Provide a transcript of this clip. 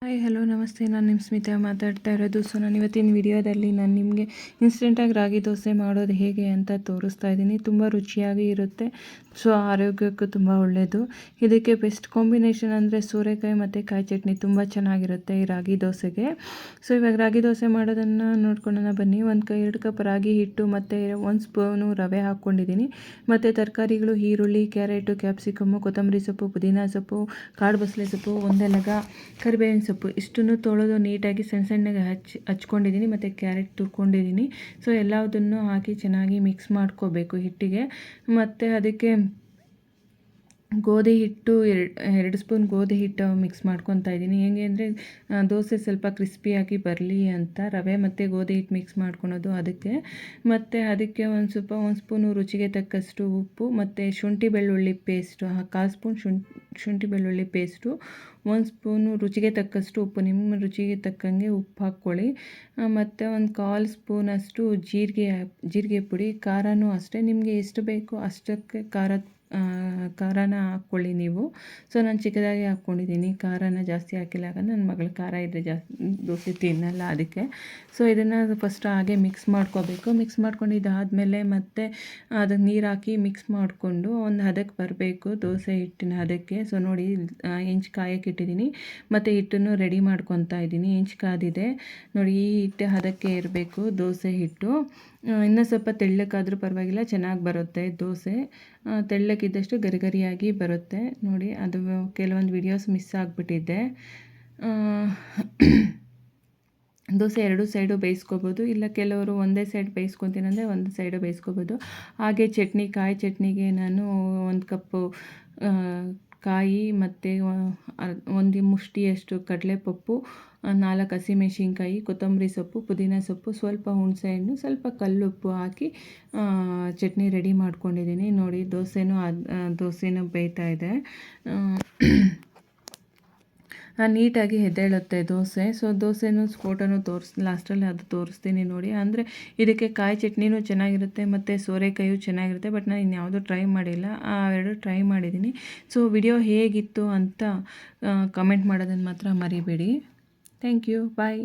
Hi hello ನಮಸ್ತೆ. ನಾನು ನಿಮ್ಮ ಸ್ಮಿತಾ ಮಾತಾಡ್ತಾ ಇರೋದು. ಸೊ ನಾನು ಇವತ್ತಿನ ವಿಡಿಯೋದಲ್ಲಿ ನಾನು ನಿಮಗೆ ಇನ್ಸ್ಟೆಂಟಾಗಿ ರಾಗಿ ದೋಸೆ ಮಾಡೋದು ಹೇಗೆ ಅಂತ ತೋರಿಸ್ತಾ ಇದ್ದೀನಿ. ತುಂಬ ರುಚಿಯಾಗಿ ಇರುತ್ತೆ. ಸೊ ಆರೋಗ್ಯಕ್ಕೂ ತುಂಬ ಒಳ್ಳೆಯದು. ಇದಕ್ಕೆ ಬೆಸ್ಟ್ ಕಾಂಬಿನೇಷನ್ ಅಂದರೆ ಸೋರೆಕಾಯಿ ಮತ್ತು ಕಾಯಿ ಚಟ್ನಿ ತುಂಬ ಚೆನ್ನಾಗಿರುತ್ತೆ ಈ ರಾಗಿ ದೋಸೆಗೆ. ಸೊ ಇವಾಗ ರಾಗಿ ದೋಸೆ ಮಾಡೋದನ್ನು ನೋಡ್ಕೊಳ್ಳೋಣ ಬನ್ನಿ. 2 ಕಪ್ ರಾಗಿ ಹಿಟ್ಟು ಮತ್ತು 1 ಸ್ಪೂನು ರವೆ ಹಾಕ್ಕೊಂಡಿದ್ದೀನಿ. ಮತ್ತು ತರಕಾರಿಗಳು ಈರುಳ್ಳಿ, ಕ್ಯಾರೆಟು, ಕ್ಯಾಪ್ಸಿಕಮ್ಮು, ಕೊತ್ತಂಬರಿ ಸೊಪ್ಪು, ಪುದೀನ ಸೊಪ್ಪು, ಕಾಳು ಬಸಳೆ ಸೊಪ್ಪು, ಒಂದೆಲಗ, ಕರಿಬೇವಿನ ಸೊಪ್ಪು ಇಷ್ಟನ್ನು ತೊಳೆದು ನೀಟಾಗಿ ಸಣ್ಣಗೆ ಹಚ್ಕೊಂಡಿದ್ದೀನಿ. ಮತ್ತು ಕ್ಯಾರೆಟ್ ತುರ್ಕೊಂಡಿದ್ದೀನಿ. ಸೊ ಎಲ್ಲದನ್ನು ಹಾಕಿ ಚೆನ್ನಾಗಿ ಮಿಕ್ಸ್ ಮಾಡ್ಕೋಬೇಕು ಹಿಟ್ಟಿಗೆ. ಮತ್ತು ಅದಕ್ಕೆ ಗೋಧಿ ಹಿಟ್ಟು 2 ಸ್ಪೂನ್ ಗೋಧಿ ಹಿಟ್ಟು ಮಿಕ್ಸ್ ಮಾಡ್ಕೊತಾ ಇದ್ದೀನಿ. ಹೇಗೆ ಅಂದರೆ ದೋಸೆ ಸ್ವಲ್ಪ ಕ್ರಿಸ್ಪಿಯಾಗಿ ಬರಲಿ ಅಂತ ರವೆ ಮತ್ತು ಗೋಧಿ ಹಿಟ್ಟು ಮಿಕ್ಸ್ ಮಾಡ್ಕೊಳೋದು ಅದಕ್ಕೆ. ಮತ್ತು ಅದಕ್ಕೆ ಒಂದು ಸ್ಪೂನು ರುಚಿಗೆ ತಕ್ಕಷ್ಟು ಉಪ್ಪು ಮತ್ತು ಶುಂಠಿ ಬೆಳ್ಳುಳ್ಳಿ ಪೇಸ್ಟು 1/4 ಸ್ಪೂನ್ ಶುಂಠಿ ಬೆಳ್ಳುಳ್ಳಿ ಪೇಸ್ಟು, 1 ಸ್ಪೂನು ರುಚಿಗೆ ತಕ್ಕಷ್ಟು ಉಪ್ಪು, ನಿಮ್ಮ ರುಚಿಗೆ ತಕ್ಕಂಗೆ ಉಪ್ಪು ಹಾಕ್ಕೊಳ್ಳಿ. ಮತ್ತು 1/4 ಸ್ಪೂನಷ್ಟು ಜೀರಿಗೆ ಪುಡಿ. ಖಾರನೂ ಅಷ್ಟೇ ನಿಮಗೆ ಎಷ್ಟು ಬೇಕೋ ಅಷ್ಟಕ್ಕೆ ಖಾರನ ಹಾಕ್ಕೊಳ್ಳಿ ನೀವು. ಸೊ ನಾನು ಚಿಕ್ಕದಾಗಿ ಹಾಕ್ಕೊಂಡಿದ್ದೀನಿ, ಖಾರನ ಜಾಸ್ತಿ ಹಾಕಿಲ್ಲ. ಯಾಕಂದರೆ ನನ್ನ ಮಗಳು ಖಾರ ಇದ್ದರೆ ದೋಸೆ ತಿನ್ನಲ್ಲ ಅದಕ್ಕೆ. ಸೊ ಇದನ್ನು ಫಸ್ಟ್ ಹಾಗೆ ಮಿಕ್ಸ್ ಮಾಡ್ಕೋಬೇಕು. ಮಿಕ್ಸ್ ಮಾಡ್ಕೊಂಡಿದ್ದಾದಮೇಲೆ ಮತ್ತೆ ಅದಕ್ಕೆ ನೀರು ಹಾಕಿ ಮಿಕ್ಸ್ ಮಾಡಿಕೊಂಡು ಒಂದು ಹದಕ್ಕೆ ಬರಬೇಕು, ದೋಸೆ ಹಿಟ್ಟಿನ ಹದಕ್ಕೆ. ಸೊ ನೋಡಿ ಹೆಂಚು ಕಾಯಕ್ಕೆ ಇಟ್ಟಿದ್ದೀನಿ ಮತ್ತು ಹಿಟ್ಟನ್ನು ರೆಡಿ ಮಾಡ್ಕೊತಾ ಇದ್ದೀನಿ. ಹೆಂಚು ಕಾದಿದೆ ನೋಡಿ, ಈ ಹಿಟ್ಟು ಹದಕ್ಕೆ ಇರಬೇಕು ದೋಸೆ ಹಿಟ್ಟು. ಇನ್ನೂ ಸ್ವಲ್ಪ ತೆಳ್ಳಕ್ಕಾದರೂ ಪರವಾಗಿಲ್ಲ, ಚೆನ್ನಾಗಿ ಬರುತ್ತೆ ದೋಸೆ. ತೆಳ್ಳಕ್ಕಿದ್ದಷ್ಟು ಗರಿಗರಿಯಾಗಿ ಬರುತ್ತೆ ನೋಡಿ. ಅದು ಕೆಲವೊಂದು ವಿಡಿಯೋಸ್ ಮಿಸ್ ಆಗಿಬಿಟ್ಟಿದ್ದೆ. ದೋಸೆ 2 ಸೈಡು ಬೇಯಿಸ್ಕೋಬೋದು, ಇಲ್ಲ ಕೆಲವರು ಒಂದೇ ಸೈಡ್ ಬೇಯಿಸ್ಕೊತೀನಂದರೆ ಒಂದು ಸೈಡು ಬೇಯಿಸ್ಕೋಬೋದು. ಹಾಗೆ ಕಾಯಿ ಚಟ್ನಿಗೆ ನಾನು 1 ಕಪ್ಪು ಕಾಯಿ ಮತ್ತು ಒಂದು ಮುಷ್ಟಿಯಷ್ಟು ಕಡಲೆಪಪ್ಪು, 4 ಹಸಿಮೆಣಸಿನ್ಕಾಯಿ, ಕೊತ್ತಂಬರಿ ಸೊಪ್ಪು, ಪುದೀನ ಸೊಪ್ಪು, ಸ್ವಲ್ಪ ಹುಣಸೆಹಣ್ಣು, ಸ್ವಲ್ಪ ಕಲ್ಲುಪ್ಪು ಹಾಕಿ ಚಟ್ನಿ ರೆಡಿ ಮಾಡ್ಕೊಂಡಿದ್ದೀನಿ ನೋಡಿ. ದೋಸೆನೂ ಬೇಯ್ತಾ ಇದೆ. ನೀಟಾಗಿ ಎದ್ದೇಳುತ್ತೆ ದೋಸೆ. ಸೊ ದೋಸೆನೂ ಫೋಟೋನೂ ಲಾಸ್ಟಲ್ಲಿ ಅದು ತೋರಿಸ್ತೀನಿ ನೋಡಿ. ಅಂದರೆ ಇದಕ್ಕೆ ಕಾಯಿ ಚಟ್ನಿನೂ ಚೆನ್ನಾಗಿರುತ್ತೆ ಮತ್ತು ಸೋರೆಕಾಯಿಯೂ ಚೆನ್ನಾಗಿರುತ್ತೆ. ಬಟ್ ನಾನು ಇನ್ಯಾವುದೂ ಟ್ರೈ ಮಾಡಿಲ್ಲ, ಆ 2 ಟ್ರೈ ಮಾಡಿದ್ದೀನಿ. ಸೊ ವಿಡಿಯೋ ಹೇಗಿತ್ತು ಅಂತ ಕಮೆಂಟ್ ಮಾಡೋದನ್ನು ಮಾತ್ರ ಮರಿಬೇಡಿ. Thank you, bye.